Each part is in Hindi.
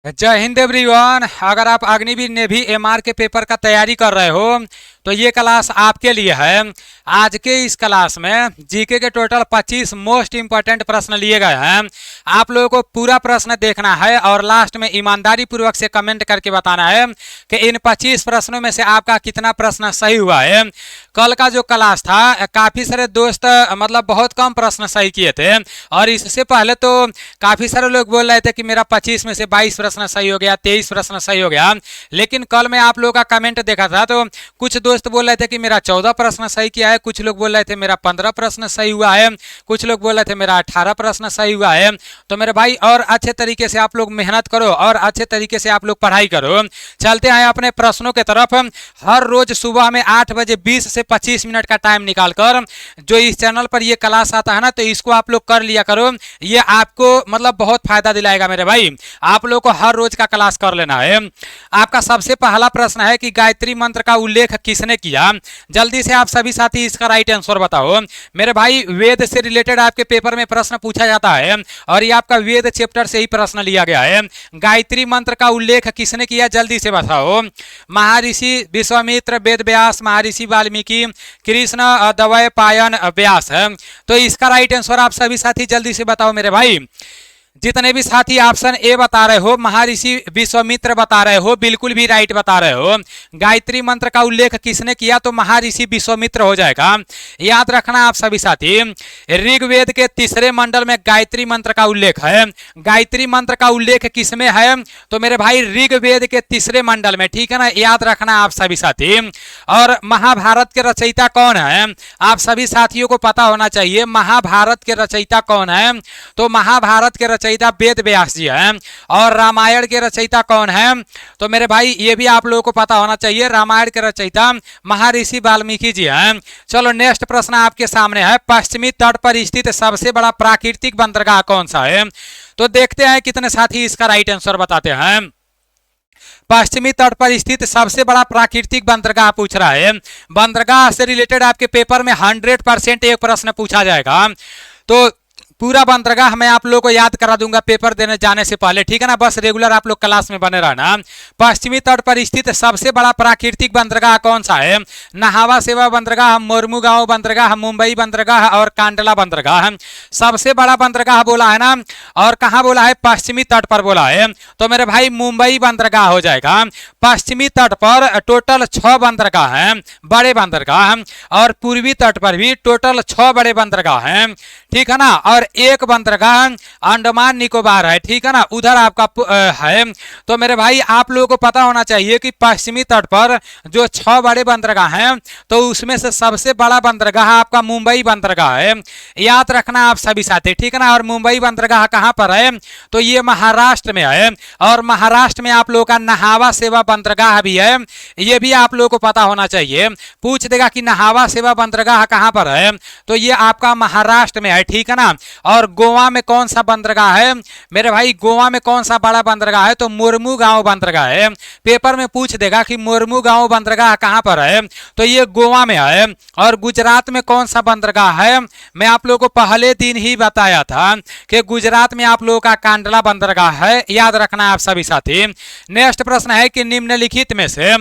जय हिंद एवरीवन। अगर आप अग्निवीर नेवी एमआर के पेपर का तैयारी कर रहे हो तो ये क्लास आपके लिए है। आज के इस क्लास में जीके के टोटल 25 मोस्ट इंपॉर्टेंट प्रश्न लिए गए हैं। आप लोगों को पूरा प्रश्न देखना है और लास्ट में ईमानदारी पूर्वक से कमेंट करके बताना है कि इन 25 प्रश्नों में से आपका कितना प्रश्न सही हुआ है। कल का जो क्लास था काफ़ी सारे दोस्त मतलब बहुत कम प्रश्न सही किए थे और इससे पहले तो काफ़ी सारे लोग बोल रहे थे कि मेरा 25 में से 22 प्रश्न सही हो गया, 23 प्रश्न सही हो गया। लेकिन कल मैं आप लोगों का कमेंट देखा था तो कुछ दोस्त बोल रहे थे कि मेरा 14 प्रश्न सही किया है, कुछ लोग बोल रहे थे मेरा 15 प्रश्न सही हुआ है, कुछ लोग बोल रहे थे मेरा 18 प्रश्न सही हुआ है। तो मेरे भाई और अच्छे तरीके से आप लोग मेहनत करो और अच्छे तरीके से आप लोग पढ़ाई करो। चलते हैं अपने प्रश्नों की तरफ। हर रोज सुबह में 8 बजे 20 से 25 मिनट का टाइम निकालकर जो इस चैनल पर ये क्लास आता है ना, तो इसको आप लोग कर लिया करो। ये आपको मतलब बहुत फायदा दिलाएगा मेरे भाई। आप लोग को हर रोज का क्लास कर लेना है। आपका सबसे पहला प्रश्न है कि गायत्री मंत्र का उल्लेख किसने किया। जल्दी से आप सभी साथी इसका राइट आंसर बताओ मेरे भाई। वेद से रिलेटेड आपके पेपर में प्रश्न पूछा जाता है और ये आपका वेद चैप्टर से ही प्रश्न लिया गया है। गायत्री मंत्र का उल्लेख किसने किया, जल्दी से बताओ। महर्षि विश्वामित्र, वेद व्यास, महर्षि वाल्मीकि, कृष्ण द्वैपायन व्यास है। तो इसका राइट आंसर आप सभी साथी जल्दी से बताओ मेरे भाई। जितने भी साथी ऑप्शन ए बता रहे हो, महर्षि विश्वामित्र बता रहे हो, बिल्कुल भी राइट बता रहे हो। गायत्री मंत्र का उल्लेख किसने किया, तो महर्षि विश्वामित्र हो जाएगा। याद रखना आप सभी साथी, ऋग्वेद के 3 मंडल में गायत्री मंत्र का उल्लेख है। गायत्री मंत्र का उल्लेख किसमें है, तो मेरे भाई ऋग्वेद के 3 मंडल में, ठीक है ना। याद रखना आप सभी साथी। और महाभारत के रचयिता कौन है, आप सभी साथियों को पता होना चाहिए महाभारत के रचयिता कौन है। तो महाभारत के रचयिता वेद व्यास जी हैं। और रामायण के रचयिता कौन है, तो मेरे भाई ये भी आप लोगों को पता होना चाहिए, रामायण के रचयिता महर्षि वाल्मीकि जी हैं। चलो नेक्स्ट प्रश्न आपके सामने है, पश्चिमी तट पर स्थित सबसे बड़ा प्राकृतिक बंदरगाह कौन सा है। तो देखते हैं कितने साथी इसका राइट आंसर बताते हैं। पश्चिमी तट पर स्थित सबसे बड़ा प्राकृतिक बंदरगाह पूछ रहा है। बंदरगाह से रिलेटेड आपके पेपर में 100% एक प्रश्न पूछा जाएगा। तो पूरा बंदरगाह मैं आप लोगों को याद करा दूंगा पेपर देने जाने से पहले, ठीक है ना। बस रेगुलर आप लोग क्लास में बने रहना। पश्चिमी तट पर स्थित सबसे बड़ा प्राकृतिक बंदरगाह कौन सा है। नहावा सेवा बंदरगाह, मोरमुगांव बंदरगाह, मुंबई बंदरगाह और कांडला बंदरगाह। सबसे बड़ा बंदरगाह बोला है ना, और कहाँ बोला है, पश्चिमी तट पर बोला है। तो मेरे भाई मुंबई बंदरगाह हो जाएगा। पश्चिमी तट पर टोटल 6 बंदरगाह हैं, बड़े बंदरगाह, और पूर्वी तट पर भी टोटल 6 बड़े बंदरगाह हैं, ठीक है ना। और एक बंदरगाह अंडमान निकोबार है, ठीक है ना, उधर आपका है। तो मेरे भाई आप लोगों को पता होना चाहिए कि पश्चिमी तट पर जो 6 बड़े बंदरगाह हैं, तो उसमें से सबसे बड़ा बंदरगाह आपका मुंबई बंदरगाह है। याद रखना आप सभी साथी, ठीक है ना। और मुंबई बंदरगाह कहाँ पर है, तो ये महाराष्ट्र में है। और महाराष्ट्र में आप लोगों का नहावा सेवा बंदरगाह भी है, ये भी आप लोगों को पता होना चाहिए। पूछ देगा कि नहावा सेवा बंदरगाह कहाँ पर है, तो ये आपका महाराष्ट्र में है, ठीक है ना। और गोवा में कौन सा बंदरगाह है मेरे भाई, गोवा में कौन सा बड़ा बंदरगाह है, तो मोरमुगांव बंदरगाह है। पेपर में पूछ देगा कि मोरमुगांव बंदरगाह कहाँ पर है, तो ये गोवा में है। और गुजरात में कौन सा बंदरगाह है, मैं आप लोगों को पहले दिन ही बताया था कि गुजरात में आप लोगों का कांडला बंदरगाह है। याद रखना आप सभी साथी। नेक्स्ट प्रश्न है कि निम्नलिखित में से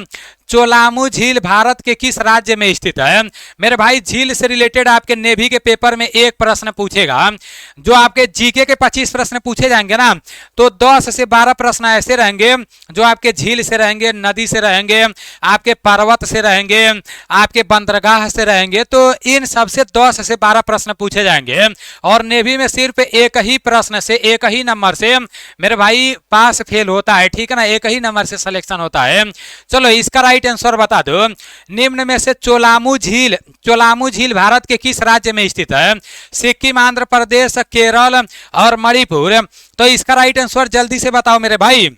चोलामू झील भारत के किस राज्य में स्थित है। मेरे भाई झील से रिलेटेड आपके नेवी के पेपर में एक प्रश्न पूछेगा। जो आपके जीके के 25 प्रश्न पूछे जाएंगे ना, तो 10 से 12 प्रश्न ऐसे रहेंगे जो आपके झील से रहेंगे, नदी से रहेंगे, आपके पर्वत से रहेंगे, आपके बंदरगाह से रहेंगे। तो इन सबसे 10 से 12 प्रश्न पूछे जाएंगे। और नेवी में सिर्फ एक ही प्रश्न से, एक ही नंबर से मेरे भाई पास फेल होता है, ठीक है ना। एक ही नंबर से सिलेक्शन होता है। चलो इसका राइट आंसर बता दो। निम्न में से चोलामू झील भारत के किस राज्य में स्थित है। सिक्किम, आंध्र प्रदेश, केरल और मणिपुर। तो इसका राइट आंसर जल्दी से बताओ मेरे भाई।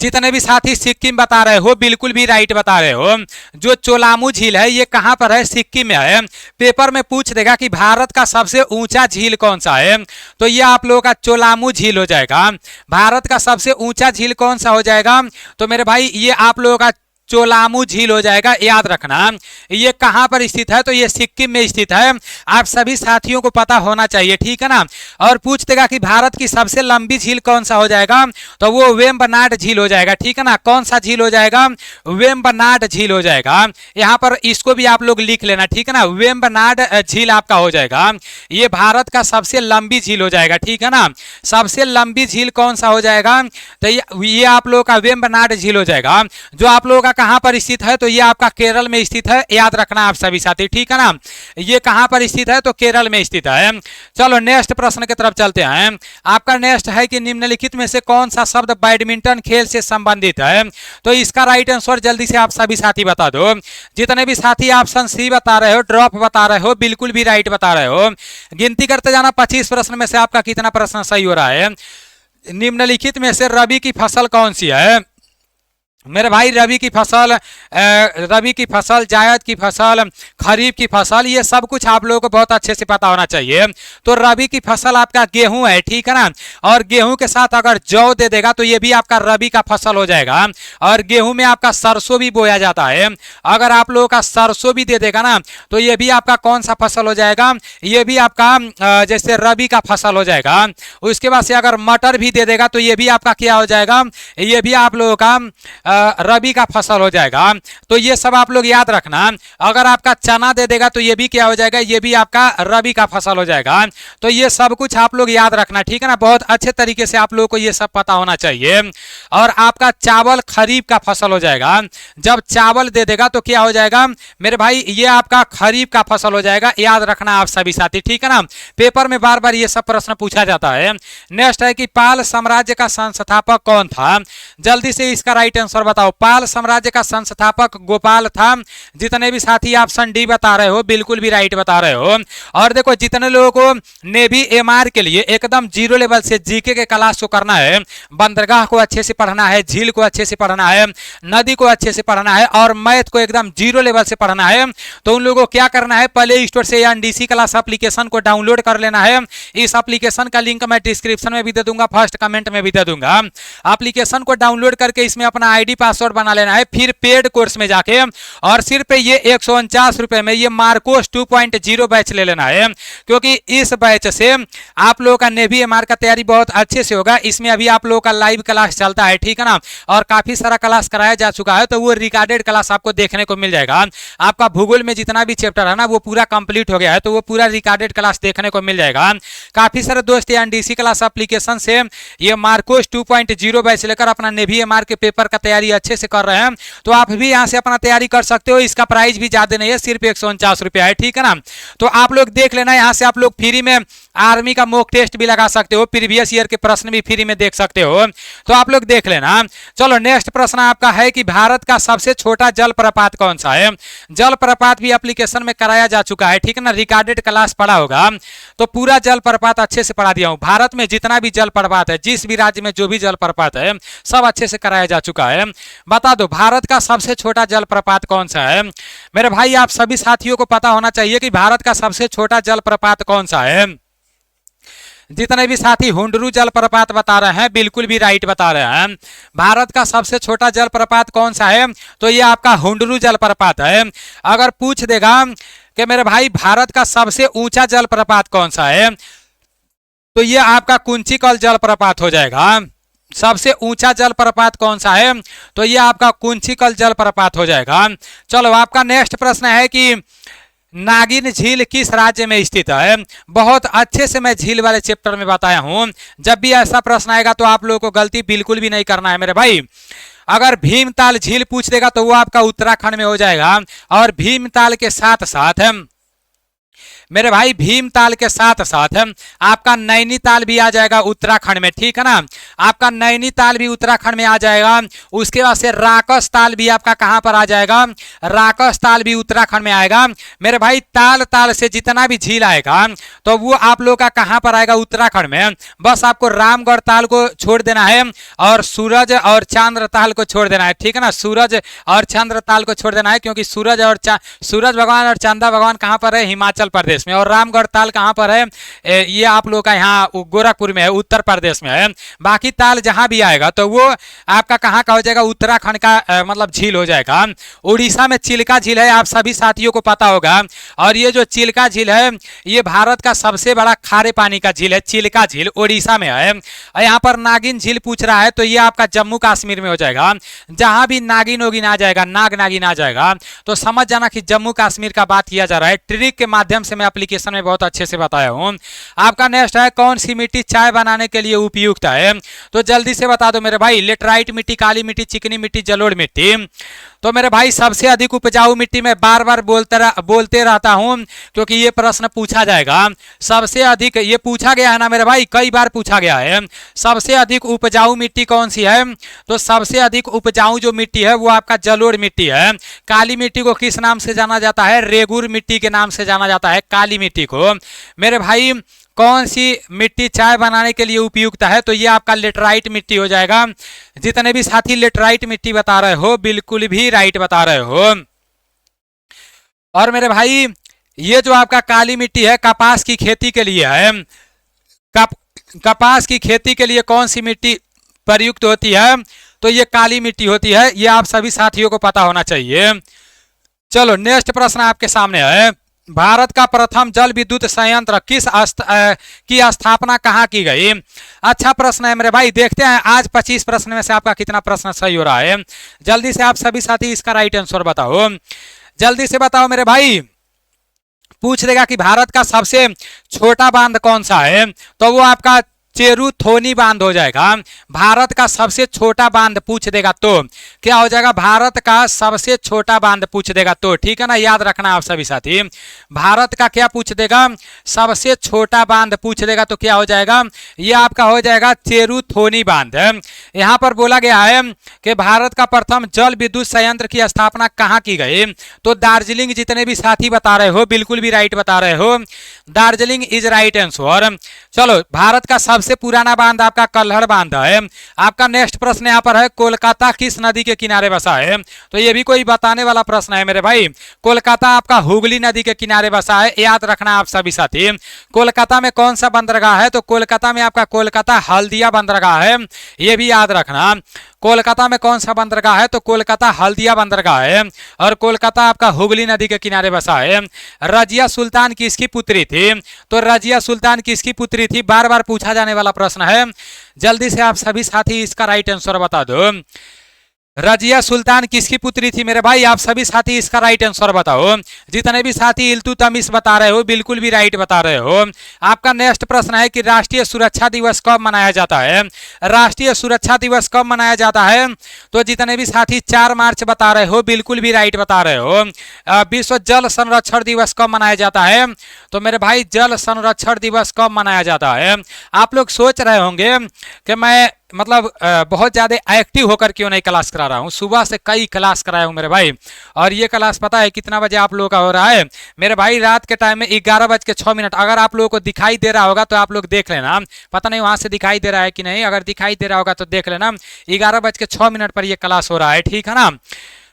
जितने भी साथी सिक्किम बता रहे हो, बिल्कुल भी राइट बता रहे हो। जो चोलामू झील है ये कहाँ पर है, सिक्किम में है। पेपर में पूछ देगा कि भारत का सबसे ऊंचा झील कौन सा है, तो ये आप लोगों का चोलामू झील हो जाएगा। भारत का सबसे ऊंचा झील कौन सा हो जाएगा, तो मेरे भाई ये आप लोगों का चोलामू झील हो जाएगा, याद रखना। ये कहाँ पर स्थित है? तो ये सिक्किम में स्थित है। आप सभी साथियों को पता होना चाहिए, ठीक है ना। और पूछ देगा कि भारत की सबसे लंबी झील कौन सा हो जाएगा? तो वो वेम्बनाड झील हो जाएगा, ठीक है ना। कौन सा झील हो जाएगा? वेम्बनाड झील हो जाएगा। यहाँ पर इसको भी आप लोग लिख लेना, ठीक है ना। वेम्बनाड झील आपका हो जाएगा, ये भारत का सबसे लंबी झील हो जाएगा, ठीक है ना। सबसे लंबी झील कौन सा हो जाएगा? तो ये आप लोगों का वेम्बनाड झील हो जाएगा, जो आप लोगों का कहां पर स्थित है? तो ये आपका केरल में स्थित है, याद रखना आप सभी साथी, ठीक है ना। ये कहां पर स्थित है? तो केरल में स्थित है। चलो नेक्स्ट प्रश्न की तरफ चलते हैं। आपका नेक्स्ट है कि निम्नलिखित में से कौन सा शब्द बैडमिंटन खेल से संबंधित है? तो इसका राइट आंसर जल्दी से आप सभी साथी बता दो। जितने भी साथी ऑप्शन सी बता रहे हो, ड्रॉप बता रहे हो, बिल्कुल भी राइट बता रहे हो। गिनती करते जाना, 25 प्रश्न में से आपका कितना प्रश्न सही हो रहा है। निम्नलिखित में से रबी की फसल कौन सी है? मेरे भाई रबी की फसल, जायद की फसल, खरीफ की फसल, ये सब कुछ आप लोगों को बहुत अच्छे से पता होना चाहिए। तो रबी की फसल आपका गेहूं है, ठीक है ना। और गेहूं के साथ अगर जौ दे देगा तो ये भी आपका रबी का फसल हो जाएगा। और गेहूं में आपका सरसों भी बोया जाता है। अगर आप लोगों का सरसों भी दे देगा ना तो ये भी आपका कौन सा फसल हो जाएगा? ये भी आपका जैसे रबी का फसल हो जाएगा। उसके बाद से अगर मटर भी दे देगा तो ये भी आपका क्या हो जाएगा? ये भी आप लोगों का रबी का फसल हो जाएगा। तो ये सब आप लोग याद रखना। अगर आपका चना दे देगा तो ये भी क्या हो जाएगा? ये भी आपका रबी का फसल हो जाएगा। तो ये सब कुछ आप लोग याद रखना, ठीक है ना। बहुत अच्छे तरीके से आप लोगों को ये सब पता होना चाहिए। और आपका चावल खरीफ का फसल हो जाएगा। जब चावल दे देगा तो क्या हो जाएगा मेरे भाई? ये आपका खरीफ का फसल हो जाएगा, याद रखना आप सभी साथी, ठीक है ना। पेपर में बार बार ये सब प्रश्न पूछा जाता है। नेक्स्ट है कि पाल साम्राज्य का संस्थापक कौन था? जल्दी से इसका राइट आंसर बताओ। पाल साम्राज्य का संस्थापक गोपाल था। जितने भी साथी ऑप्शन डी बता रहे हो, बिल्कुल भी राइट बता रहे हो। और देखो जितने लोगों को नेवी एमआर के लिए एकदम जीरो लेवल से जीके के क्लास को करना है, बंदरगाह को अच्छे से पढ़ना है, झील को अच्छे से पढ़ना है, नदी को अच्छे से पढ़ना है और मैथ को एकदम जीरो लेवल से पढ़ना है, तो उन लोगों को क्या करना है? प्ले स्टोर से एनडीसी क्लास एप्लीकेशन को डाउनलोड कर लेना है। इस एप्लीकेशन का लिंक मैं डिस्क्रिप्शन में भी दे दूंगा, फर्स्ट कमेंट में भी दे दूंगा। एप्लीकेशन को डाउनलोड करके इसमें अपना आईडी पासवर्ड बना लेना है। फिर पेड कोर्स में जाके और सिर्फ ये 149 रुपए में ये मार्कोस 2.0 बैच ले लेना है, क्योंकि इस बैच से आप लोगों का नेवी एमआर का तैयारी बहुत अच्छे से होगा। इसमें अभी आप लोगों का लाइव क्लास चलता है, ठीक है ना। और काफी सारा क्लास कराया जा चुका है, तो वो रिकॉर्डेड क्लास आपको देखने को मिल जाएगा। आपका भूगोल में जितना भी चैप्टर है ना वो पूरा कंप्लीट हो गया है, तो वो पूरा रिकॉर्डेड क्लास देखने को मिल जाएगा। काफी सारे दोस्त एनडीसी क्लास एप्लीकेशन से ये मार्कोस 2.0 बैच लेकर अपना नेवी एमआर के पेपर का तैयारी अच्छे से कर रहे हैं, तो आप भी यहां से अपना तैयारी कर सकते हो। इसका प्राइस भी ज्यादा नहीं है, सिर्फ 149 रुपया है, ठीक है ना। तो आप लोग देख लेना, यहां से आप लोग फ्री में आर्मी का मॉक टेस्ट भी लगा सकते हो, प्रीवियस ईयर के प्रश्न भी फ्री में देख सकते हो, तो आप लोग देख लेना। चलो नेक्स्ट प्रश्न आपका है कि भारत का सबसे छोटा जलप्रपात कौन सा है? जलप्रपात भी एप्लीकेशन में कराया जा चुका है, ठीक है ना। रिकॉर्डेड क्लास पढ़ा होगा, तो पूरा जलप्रपात अच्छे से पढ़ा दिया हूं। भारत में जितना भी जलप्रपात है, जिस भी राज्य में जो भी जलप्रपात है, सब अच्छे से कराया जा चुका है। बता दो भारत का सबसे छोटा जलप्रपात कौन सा है? मेरे भाई आप सभी साथियों को पता होना चाहिए कि भारत का सबसे छोटा जलप्रपात कौन सा है। जितने भी साथी हुंडरू जलप्रपात बता रहे हैं, बिल्कुल भी राइट बता रहे हैं। भारत का सबसे छोटा जलप्रपात कौन सा है? तो ये आपका हुंडरू जलप्रपात है। अगर पूछ देगा कि मेरे भाई भारत का सबसे ऊंचा जलप्रपात कौन सा है, तो ये आपका कुंचिकल जलप्रपात हो जाएगा। सबसे ऊंचा जलप्रपात कौन सा है? तो ये आपका कुंचिकल जलप्रपात हो जाएगा। चलो आपका नेक्स्ट प्रश्न है कि नागिन झील किस राज्य में स्थित है? बहुत अच्छे से मैं झील वाले चैप्टर में बताया हूं। जब भी ऐसा प्रश्न आएगा तो आप लोगों को गलती बिल्कुल भी नहीं करना है मेरे भाई। अगर भीमताल झील पूछ देगा तो वो आपका उत्तराखंड में हो जाएगा। और भीमताल के साथ साथ मेरे भाई भीमताल के साथ साथ आपका नैनीताल भी आ जाएगा उत्तराखंड में, ठीक है ना। आपका नैनीताल भी उत्तराखंड में आ जाएगा। उसके बाद से राकस ताल भी आपका कहां पर आ जाएगा? राकस ताल भी उत्तराखंड में आएगा। मेरे भाई ताल ताल से जितना भी झील आएगा तो वो आप लोग का कहां पर आएगा? उत्तराखंड में। बस आपको रामगढ़ ताल को छोड़ देना है और सूरज और चंद्र ताल को छोड़ देना है, ठीक है ना। सूरज और चंद्र ताल को छोड़ देना है, क्योंकि सूरज भगवान और चंदा भगवान कहां पर है? हिमाचल प्रदेश प्रदेश में, और रामगढ़ ताल कहाँ पर है? ये आप लोग का यहाँ गोरखपुर में है, उत्तर प्रदेश में है। बाकी ताल जहां भी आएगा तो वो आपका कहाँ का हो जाएगा? उत्तराखंड का मतलब झील हो जाएगा। उड़ीसा में चिल्का झील है, आप सभी साथियों को पता होगा। और ये जो चिल्का झील है ये भारत का सबसे बड़ा खारे पानी का झील है, चिल्का झील उड़ीसा में है। और यहाँ पर नागिन झील पूछ रहा है तो ये आपका जम्मू कश्मीर में हो जाएगा। जहां भी नागिन होगिन आ जाएगा, नाग नागिन आ जाएगा तो समझ जाना कि जम्मू कश्मीर का बात किया जा रहा है। ट्रिक के माध्यम से मैं एप्लीकेशन में बहुत अच्छे से बताया हूं। आपका नेक्स्ट है, कौन सी मिट्टी चाय बनाने के लिए उपयुक्त है? तो जल्दी से बता दो मेरे भाई। लेटराइट मिट्टी, काली मिट्टी, चिकनी मिट्टी, जलोढ़ मिट्टी। तो मेरे भाई सबसे अधिक उपजाऊ मिट्टी में बार बार बोलते रहता हूं क्योंकि ये प्रश्न पूछा जाएगा। सबसे अधिक ये पूछा गया है ना मेरे भाई, कई बार पूछा गया है। सबसे अधिक उपजाऊ मिट्टी कौन सी है? तो सबसे अधिक उपजाऊ जो मिट्टी है वो आपका जलोढ़ मिट्टी है। काली मिट्टी को किस नाम से जाना जाता है? रेगुर मिट्टी के नाम से जाना जाता है काली मिट्टी को। मेरे भाई कौन सी मिट्टी चाय बनाने के लिए उपयुक्त है? तो ये आपका लेटराइट मिट्टी हो जाएगा। जितने भी साथी लेटराइट मिट्टी बता रहे हो बिल्कुल भी राइट बता रहे हो। और मेरे भाई ये जो आपका काली मिट्टी है कपास की खेती के लिए है। कपास की खेती के लिए कौन सी मिट्टी प्रयुक्त होती है? तो ये काली मिट्टी होती है। ये आप सभी साथियों को पता होना चाहिए। चलो नेक्स्ट प्रश्न आपके सामने है, भारत का प्रथम जल विद्युत संयंत्र की स्थापना कहाँ की गई? अच्छा प्रश्न है मेरे भाई। देखते हैं आज 25 प्रश्न में से आपका कितना प्रश्न सही हो रहा है। जल्दी से आप सभी साथी इसका राइट आंसर बताओ, जल्दी से बताओ मेरे भाई। पूछ देगा कि भारत का सबसे छोटा बांध कौन सा है? तो वो आपका चेरुथोनी बांध हो जाएगा। भारत का सबसे छोटा बांध पूछ देगा तो क्या हो जाएगा? भारत का सबसे छोटा बांध पूछ देगा तो, ठीक है ना, याद रखना आप सभी साथी। भारत का क्या पूछ देगा? सबसे छोटा बांध पूछ देगा तो क्या हो जाएगा? ये आपका हो जाएगा चेरुथोनी बांध। यहाँ पर बोला गया है कि भारत का प्रथम जल विद्युत संयंत्र की स्थापना कहाँ की गई? तो दार्जिलिंग। जितने भी साथी बता रहे हो बिल्कुल भी राइट बता रहे हो, दार्जिलिंग इज राइट आंसर। चलो भारत का सबसे पुराना बांध आपका कल्हड़ बांध है। आपका नेक्स्ट प्रश्न यहाँ पर है, कोलकाता किस नदी के किनारे बसा है? तो ये भी कोई बताने वाला प्रश्न है मेरे भाई। कोलकाता आपका हुगली नदी के किनारे बसा है, याद रखना आप सभी साथी। कोलकाता में कौन सा बंदरगाह है? तो कोलकाता में आपका कोलकाता हल्दिया बंदरगाह है, ये भी याद रखना। कोलकाता में कौन सा बंदरगाह है? तो कोलकाता हल्दिया बंदरगाह है। और कोलकाता आपका हुगली नदी के किनारे बसा है। रजिया सुल्तान किसकी पुत्री थी? तो रजिया सुल्तान किसकी पुत्री थी? बार बार पूछा जाने वाला प्रश्न है। जल्दी से आप सभी साथी इसका राइट आंसर बता दो। रजिया सुल्तान किसकी पुत्री थी मेरे भाई? आप सभी साथी इसका राइट आंसर बताओ। जितने भी साथी इल्तुतमिश बता रहे हो बिल्कुल भी राइट बता रहे हो। आपका नेक्स्ट प्रश्न है कि राष्ट्रीय सुरक्षा दिवस कब मनाया जाता है? राष्ट्रीय सुरक्षा दिवस कब मनाया जाता है? तो जितने भी साथी 4 मार्च बता रहे हो बिल्कुल भी राइट बता रहे हो। विश्व जल संरक्षण दिवस कब मनाया जाता है? तो मेरे भाई जल संरक्षण दिवस कब मनाया जाता है? आप लोग सोच रहे होंगे कि मैं मतलब बहुत ज़्यादा एक्टिव होकर क्यों नहीं क्लास करा रहा हूँ। सुबह से कई क्लास कराया हूँ मेरे भाई। और ये क्लास पता है कितना बजे आप लोगों का हो रहा है मेरे भाई? रात के टाइम में 11:06। अगर आप लोगों को दिखाई दे रहा होगा तो आप लोग देख लेना। पता नहीं वहाँ से दिखाई दे रहा है कि नहीं, अगर दिखाई दे रहा होगा तो देख लेना। 11:06 पर ये क्लास हो रहा है, ठीक है ना।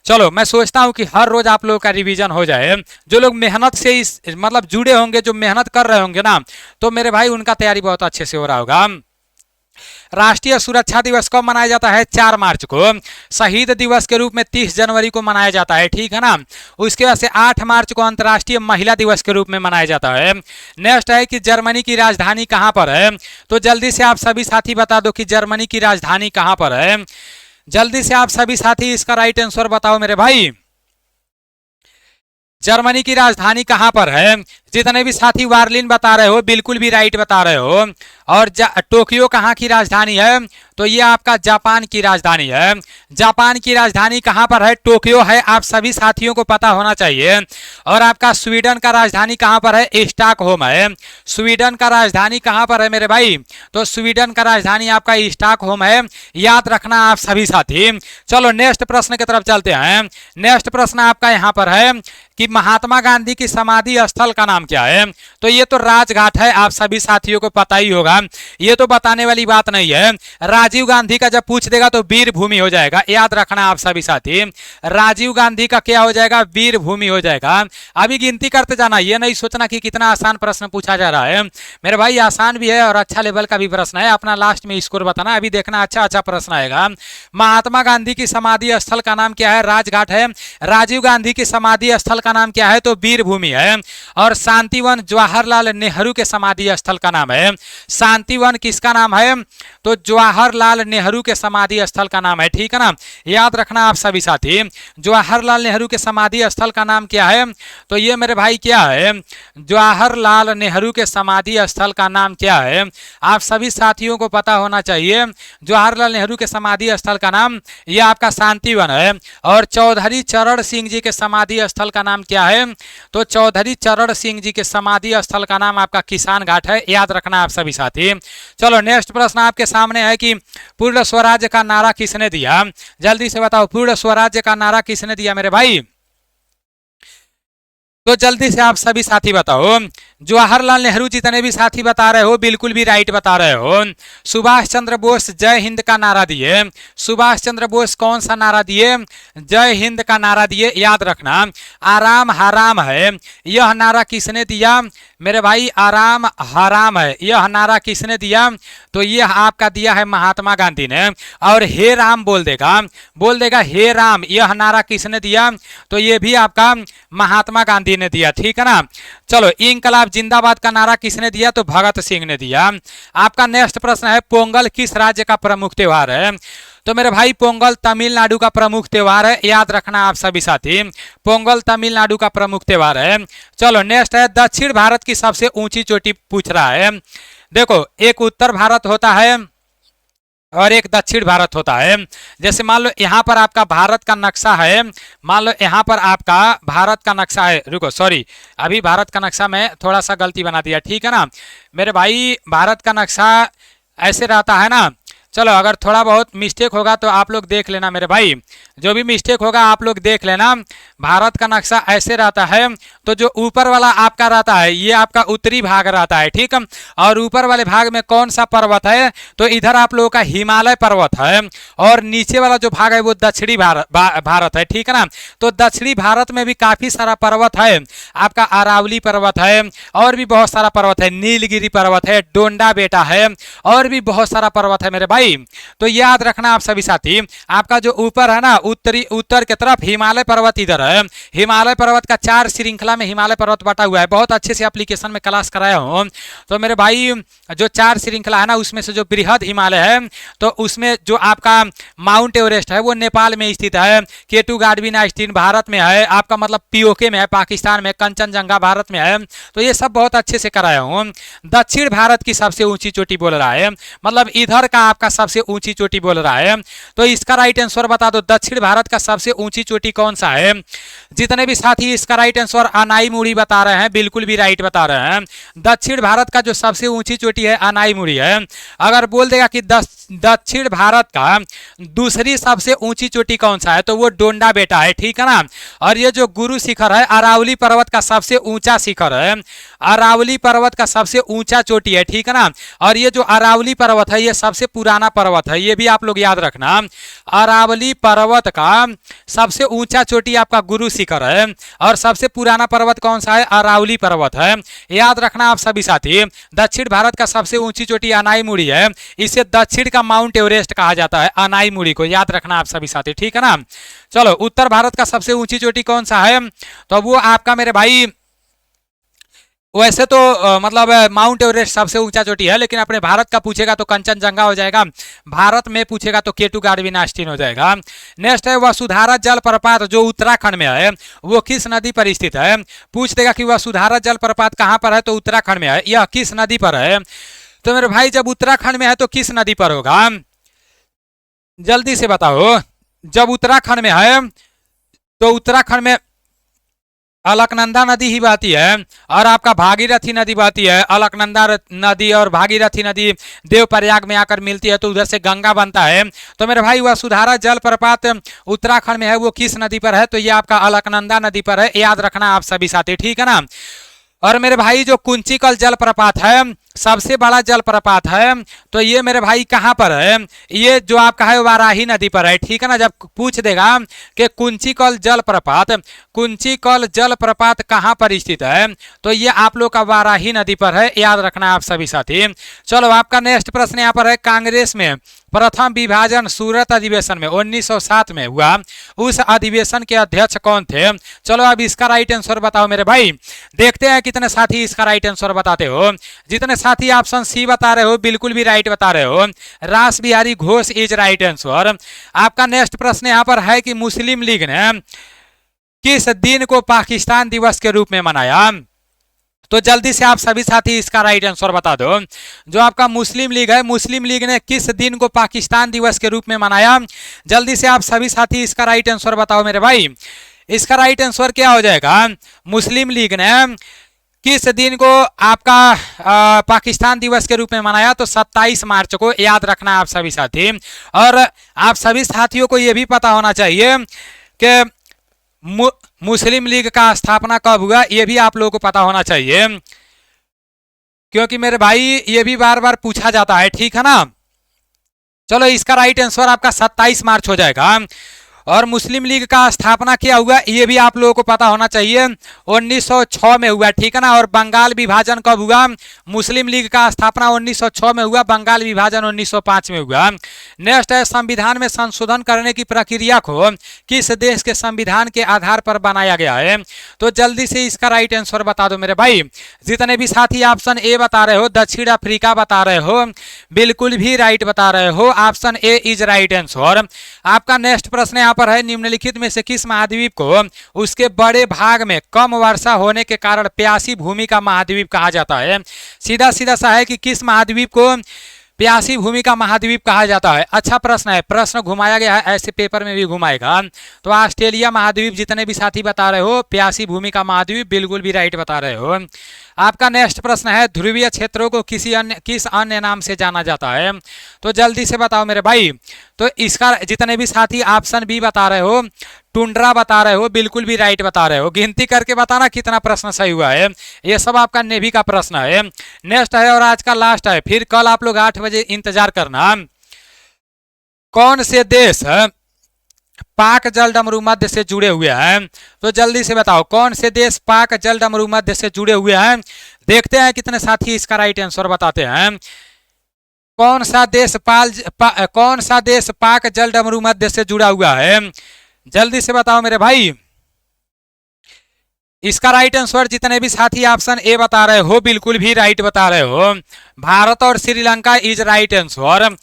चलो मैं सोचता हूँ कि हर रोज आप लोगों का रिवीजन हो जाए। जो लोग मेहनत से इस मतलब जुड़े होंगे, जो मेहनत कर रहे होंगे ना, तो मेरे भाई उनका तैयारी बहुत अच्छे से हो रहा होगा। राष्ट्रीय सुरक्षा दिवस कब मनाया जाता है? 4 मार्च को। शहीद दिवस के रूप में 30 जनवरी को मनाया जाता है, ठीक है ना। उसके बाद से 8 मार्च को अंतर्राष्ट्रीय महिला दिवस के रूप में मनाया जाता है। नेक्स्ट है कि जर्मनी की राजधानी कहाँ पर है? तो जल्दी से आप सभी साथी बता दो कि जर्मनी की राजधानी कहाँ पर है। जल्दी से आप सभी साथी इसका राइट आंसर बताओ मेरे भाई। जर्मनी की राजधानी कहाँ पर है? जितने भी साथी वार्लिन बता रहे हो बिल्कुल भी राइट बता रहे हो। और टोक्यो कहाँ की राजधानी है? तो ये आपका जापान की राजधानी है। जापान की राजधानी कहाँ पर है? टोक्यो है, आप सभी साथियों को पता होना चाहिए। और आपका स्वीडन का राजधानी कहाँ पर है? स्टॉकहोम है। स्वीडन का राजधानी कहाँ पर है मेरे भाई? तो स्वीडन का राजधानी आपका स्टॉकहोम है, याद रखना आप सभी साथी। चलो नेक्स्ट प्रश्न की तरफ चलते हैं। नेक्स्ट प्रश्न आपका यहाँ पर है कि महात्मा गांधी की समाधि स्थल का नाम नाम क्या है? तो ये तो राजघाट है, आप सभी साथियों को पता ही होगा, ये तो बताने वाली बात नहीं है। राजीव गांधी का जब पूछ देगा तो वीर भूमि हो जाएगा, याद रखना आप सभी साथी। राजीव गांधी का क्या हो जाएगा? वीर भूमि हो जाएगा। अभी गिनती करते जाना, ये नहीं सोचना कि कितना आसान प्रश्न पूछा जा रहा है मेरे भाई, आसान भी है और अच्छा लेवल का भी प्रश्न है। अपना लास्ट में स्कोर बताना, अभी देखना अच्छा अच्छा प्रश्न आएगा। महात्मा गांधी की समाधि स्थल का नाम क्या है? राजघाट है। राजीव गांधी की समाधि स्थल का नाम क्या है? तो वीर भूमि है। और शांतिवन जवाहरलाल नेहरू के समाधि स्थल का नाम है। शांतिवन किसका नाम है? तो जवाहरलाल नेहरू के समाधि स्थल का नाम है, ठीक है ना, याद रखना आप सभी साथी। जवाहरलाल नेहरू के समाधि स्थल का नाम क्या है? तो ये मेरे भाई क्या है? जवाहरलाल नेहरू के समाधि स्थल का नाम क्या है? आप सभी साथियों को पता होना चाहिए। जवाहरलाल नेहरू के समाधि स्थल का नाम ये आपका शांतिवन है। और चौधरी चरण सिंह जी के समाधि स्थल का नाम क्या है? तो चौधरी चरण सिंह जी के समाधि स्थल का नाम आपका किसान घाट है, याद रखना आप सभी साथी। चलो नेक्स्ट प्रश्न आपके सामने है कि पूर्ण स्वराज्य का नारा किसने दिया? जल्दी से बताओ, पूर्ण स्वराज्य का नारा किसने दिया मेरे भाई? तो जल्दी से आप सभी साथी बताओ। जवाहरलाल नेहरू जितने भी साथी बता रहे हो बिल्कुल भी राइट बता रहे हो। सुभाष चंद्र बोस जय हिंद का नारा दिए। सुभाष चंद्र बोस कौन सा नारा दिए? जय हिंद का नारा दिए, याद रखना। आराम हराम है, यह नारा किसने दिया मेरे भाई? आराम हराम है, यह नारा किसने दिया? तो यह आपका दिया है महात्मा गांधी ने। और हे राम बोल देगा हे राम, यह नारा किसने दिया? तो ये भी आपका महात्मा गांधी ने दिया, ठीक है ना। चलो इंकलाब जिंदाबाद का नारा किसने दिया? तो भगत सिंह ने दिया। आपका नेक्स्ट प्रश्न है पोंगल किस राज्य का प्रमुख त्योहार है? तो मेरे भाई पोंगल तमिलनाडु का प्रमुख त्योहार है, याद रखना आप सभी साथी। पोंगल तमिलनाडु का प्रमुख त्योहार है। चलो नेक्स्ट है दक्षिण भारत की सबसे ऊंची चोटी पूछ रहा है। देखो एक उत्तर भारत होता है और एक दक्षिण भारत होता है। जैसे मान लो यहाँ पर आपका भारत का नक्शा है, मान लो यहाँ पर आपका भारत का नक्शा है, रुको सॉरी, अभी भारत का नक्शा में थोड़ा सा गलती बना दिया, ठीक है ना मेरे भाई। भारत का नक्शा ऐसे रहता है ना। चलो अगर थोड़ा बहुत मिस्टेक होगा तो आप लोग देख लेना मेरे भाई, जो भी मिस्टेक होगा आप लोग देख लेना। भारत का नक्शा ऐसे रहता है, तो जो ऊपर वाला आपका रहता है ये आपका उत्तरी भाग रहता है, ठीक है। और ऊपर वाले भाग में कौन सा पर्वत है? तो इधर आप लोगों का हिमालय पर्वत है। और नीचे वाला जो भाग है वो दक्षिणी भारत है, ठीक है ना। तो दक्षिणी भारत में भी काफी सारा पर्वत है, आपका अरावली पर्वत है, और भी बहुत सारा पर्वत है, नीलगिरी पर्वत है, डोंडा बेटा है, और भी बहुत सारा पर्वत है मेरे भाई। तो याद रखना आप सभी साथी, आपका जो ऊपर है ना उत्तर की तरफ हिमालय पर्वत इधर है। हिमालय पर्वत का 4 श्रृंखला में हिमालय पर्वत बटा हुआ है, बहुत अच्छे से एप्लीकेशन में क्लास कराया हूं। तो मेरे भाई जो 4 श्रृंखला है ना उसमें से जो बृहद हिमालय है तो उसमें जो आपका माउंट एवरेस्ट है वो नेपाल में स्थित है। केटू गार्डविन आइस्टीन भारत में है, आपका मतलब पीओके में है पाकिस्तान में, कंचनजंगा भारत में है। तो ये सब बहुत अच्छे से कराया हूं। दक्षिण भारत की सबसे ऊंची चोटी बोल रहा है, मतलब इधर का आपका सबसे ऊंची चोटी बोल रहा है। तो इसका राइट आंसर बता दो, दक्षिण भारत का सबसे ऊंची चोटी कौन सा है? जितने भी साथी इसका राइट आंसर अनाईमुड़ी बता रहे हैं बिल्कुल भी राइट बता रहे हैं। दक्षिण भारत का जो सबसे ऊंची चोटी है अनाईमुड़ी है। अगर बोल देगा कि दक्षिण भारत का दूसरी सबसे ऊंची चोटी कौन सा है? तो वो डोंडा बेटा है, ठीक है ना। और ये जो गुरु शिखर है अरावली पर्वत का सबसे ऊंचा शिखर है, अरावली पर्वत का सबसे ऊंचा चोटी है, ठीक है ना। और ये जो अरावली पर्वत है ये सबसे पुराना पर्वत है, ये भी आप लोग याद रखना। अरावली पर्वत का सबसे ऊंचा चोटी आपका गुरु शिखर है, और सबसे पुराना पर्वत कौन सा है? अरावली पर्वत है, याद रखना आप सभी साथी। दक्षिण भारत का सबसे ऊंची चोटी अनाईमुड़ी है, इसे दक्षिण का माउंट एवरेस्ट कहा जाता है, अनाईमुड़ी को याद रखना आप सभी साथी, ठीक है ना। चलो उत्तर भारत का सबसे ऊंची चोटी कौन सा है? तो वो आपका मेरे भाई वैसे तो मतलब माउंट एवरेस्ट सबसे ऊंचा चोटी है, लेकिन अपने भारत का पूछेगा तो कंचनजंगा हो जाएगा, भारत में पूछेगा तो केटू गार्डविन आइस्टीन हो जाएगा। नेक्स्ट है वसुधारा जलप्रपात जो उत्तराखंड में है वो किस नदी पर स्थित है? पूछ देगा कि वसुधारा जलप्रपात कहाँ पर है? तो उत्तराखंड में है। यह किस नदी पर है? तो मेरे भाई जब उत्तराखंड में है तो किस नदी पर होगा? जल्दी से बताओ। जब उत्तराखंड में है तो उत्तराखंड में अलकनंदा नदी ही बहती है, और आपका भागीरथी नदी बहती है। अलकनंदा नदी और भागीरथी नदी देवप्रयाग में आकर मिलती है तो उधर से गंगा बनता है। तो मेरे भाई वसुधारा जलप्रपात उत्तराखंड में है, वो किस नदी पर है? तो ये आपका अलकनंदा नदी पर है, याद रखना आप सभी साथी, ठीक है ना। और मेरे भाई जो कुंचिकल जलप्रपात है सबसे बड़ा जलप्रपात है, तो ये मेरे भाई कहाँ पर है? ये जो आपका है वाराही नदी पर है, ठीक है ना। जब पूछ देगा कि कुंचिकल जलप्रपात कहाँ पर स्थित है, तो ये आप लोग का वाराही नदी पर है, याद रखना आप सभी साथी। चलो आपका नेक्स्ट प्रश्न यहाँ पर है, कांग्रेस में प्रथम विभाजन सूरत अधिवेशन में 1907 में हुआ, उस अधिवेशन के अध्यक्ष कौन थे? चलो अब इसका राइट आंसर बताओ मेरे भाई। देखते हैं कितने साथी इसका राइट आंसर बताते हो। जितने साथी ऑप्शन सी बता रहे हो बिल्कुल भी राइट बता रहे हो, रास Bihari Ghosh is right answer. आपका नेक्स्ट प्रश्न यहाँ पर है कि मुस्लिम लीग ने किस दिन को पाकिस्तान दिवस के रूप में मनाया? तो जल्दी से आप सभी साथी इसका राइट आंसर बता दो। जो आपका मुस्लिम लीग है, मुस्लिम लीग ने किस दिन को पाकिस्तान दिवस के रूप में मनाया? जल्दी से आप सभी साथी इसका राइट आंसर बताओ मेरे भाई। इसका राइट आंसर क्या हो जाएगा? मुस्लिम लीग ने किस दिन को आपका पाकिस्तान दिवस के रूप में मनाया? तो 27 मार्च को, याद रखना आप सभी साथी। और आप सभी साथियों को यह भी पता होना चाहिए कि मुस्लिम लीग का स्थापना कब हुआ, यह भी आप लोगों को पता होना चाहिए, क्योंकि मेरे भाई ये भी बार बार पूछा जाता है, ठीक है ना। चलो इसका राइट आंसर आपका 27 मार्च हो जाएगा। और मुस्लिम लीग का स्थापना क्या हुआ ये भी आप लोगों को पता होना चाहिए, 1906 में हुआ, ठीक है ना। और बंगाल विभाजन कब हुआ? मुस्लिम लीग का स्थापना 1906 में हुआ, बंगाल विभाजन 1905 में हुआ। नेक्स्ट है, संविधान में संशोधन करने की प्रक्रिया को किस देश के संविधान के आधार पर बनाया गया है? तो जल्दी से इसका राइट आंसर बता दो मेरे भाई। जितने भी साथी ऑप्शन ए बता रहे हो, दक्षिण अफ्रीका बता रहे हो, बिल्कुल भी राइट बता रहे हो, option A is right answer. आपका नेक्स्ट प्रश्न यहाँ पर है, निम्नलिखित में से किस महाद्वीप को उसके बड़े भाग में कम वर्षा होने के कारण प्यासी भूमि का महाद्वीप कहा जाता है? सीधा सीधा सा है कि किस महाद्वीप को प्यासी भूमि का महाद्वीप कहा जाता है? अच्छा प्रश्न है, प्रश्न घुमाया गया है, ऐसे पेपर में भी घुमाएगा। तो ऑस्ट्रेलिया महाद्वीप, जितने भी साथी बता रहे हो प्यासी भूमि का महाद्वीप, बिल्कुल भी राइट बता रहे हो। आपका नेक्स्ट प्रश्न है, ध्रुवीय क्षेत्रों को किस अन्य नाम से जाना जाता है? तो जल्दी से बताओ मेरे भाई। तो इसका जितने भी साथी ऑप्शन बी बता रहे हो, टुंड्रा बता रहे हो, बिल्कुल भी राइट बता रहे हो। गिनती करके बताना कितना प्रश्न सही हुआ है। ये सब आपका नेवी का प्रश्न है। नेक्स्ट है और आज का लास्ट है, फिर कल आप लोग 8 बजे इंतजार करना। कौन से देश पाक जल डमरू मध्य से जुड़े हुए हैं? तो जल्दी से बताओ कौन से देश पाक जल डमरू मध्य से जुड़े हुए हैं। देखते हैं कितने साथी इसका राइट आंसर बताते हैं। कौन सा देश पाक जल डमरू मध्य से जुड़ा हुआ है? जल्दी से बताओ मेरे भाई। इसका राइट आंसर जितने भी साथी ऑप्शन ए बता रहे हो बिल्कुल भी राइट बता रहे हो, भारत और श्रीलंका इज राइट आंसर।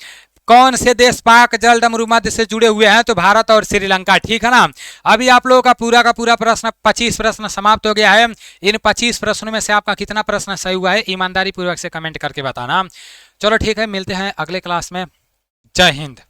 कौन से देश पाक जल डमरू मध्य से जुड़े हुए हैं? तो भारत और श्रीलंका, ठीक है ना। अभी आप लोगों का पूरा प्रश्न 25 प्रश्न समाप्त हो गया है। इन 25 प्रश्नों में से आपका कितना प्रश्न सही हुआ है ईमानदारी पूर्वक से कमेंट करके बताना। चलो ठीक है, मिलते हैं अगले क्लास में। जय हिंद।